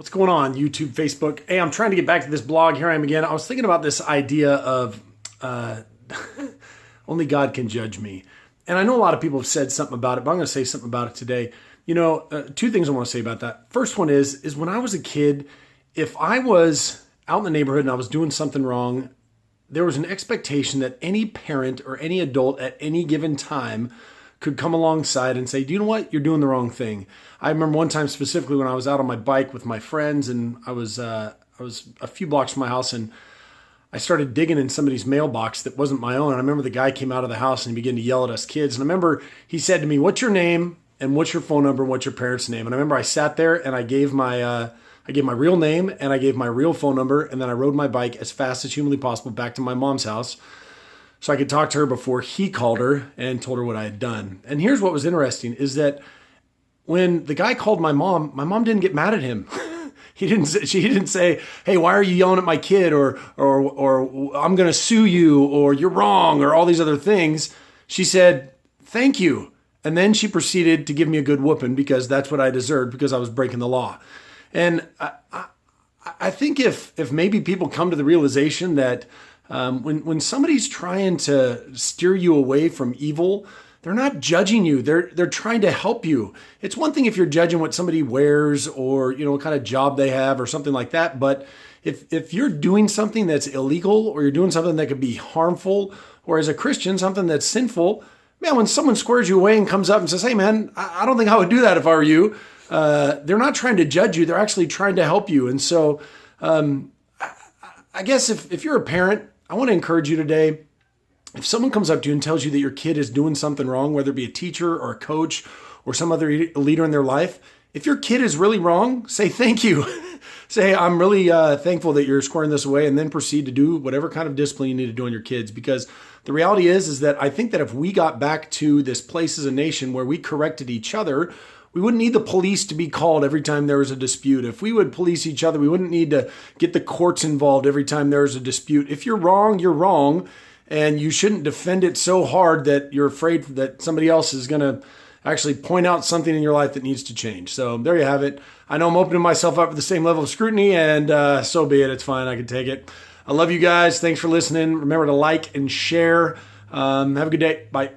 What's going on, YouTube, Facebook? Hey, I'm trying to get back to this blog. Here I am again. I was thinking about this idea of only God can judge me. And I know a lot of people have said something about it, but I'm going to say something about it today. You know, two things I want to say about that. First one is when I was a kid, if I was out in the neighborhood and I was doing something wrong, there was an expectation that any parent or any adult at any given time could come alongside and say, do you know what? You're doing the wrong thing. I remember one time specifically when I was out on my bike with my friends and I was a few blocks from my house and I started digging in somebody's mailbox that wasn't my own. And I remember the guy came out of the house and he began to yell at us kids. And I remember he said to me, what's your name and what's your phone number and what's your parents' name? And I remember I sat there and I gave my real name and I gave my real phone number. And then I rode my bike as fast as humanly possible back to my mom's house so I could talk to her before he called her and told her what I had done. And here's what was interesting is that when the guy called my mom didn't get mad at him. She didn't say, hey, why are you yelling at my kid? Or I'm going to sue you, or you're wrong, or all these other things. She said, thank you. And then she proceeded to give me a good whooping because that's what I deserved because I was breaking the law. And I think if maybe people come to the realization that when somebody's trying to steer you away from evil, they're not judging you. They're trying to help you. It's one thing if you're judging what somebody wears or, you know, what kind of job they have or something like that. But if you're doing something that's illegal or you're doing something that could be harmful, or as a Christian, something that's sinful, man, when someone squares you away and comes up and says, hey, man, I don't think I would do that if I were you. They're not trying to judge you. They're actually trying to help you. And so I guess if you're a parent, I want to encourage you today. If someone comes up to you and tells you that your kid is doing something wrong, whether it be a teacher or a coach or some other leader in their life, if your kid is really wrong, say thank you. Say, I'm really thankful that you're squaring this away, and then proceed to do whatever kind of discipline you need to do on your kids. Because the reality is that I think that if we got back to this place as a nation where we corrected each other, we wouldn't need the police to be called every time there was a dispute. If we would police each other, we wouldn't need to get the courts involved every time there was a dispute. If you're wrong, you're wrong. And you shouldn't defend it so hard that you're afraid that somebody else is going to actually point out something in your life that needs to change. So there you have it. I know I'm opening myself up for the same level of scrutiny, and so be it. It's fine. I can take it. I love you guys. Thanks for listening. Remember to like and share. Have a good day. Bye.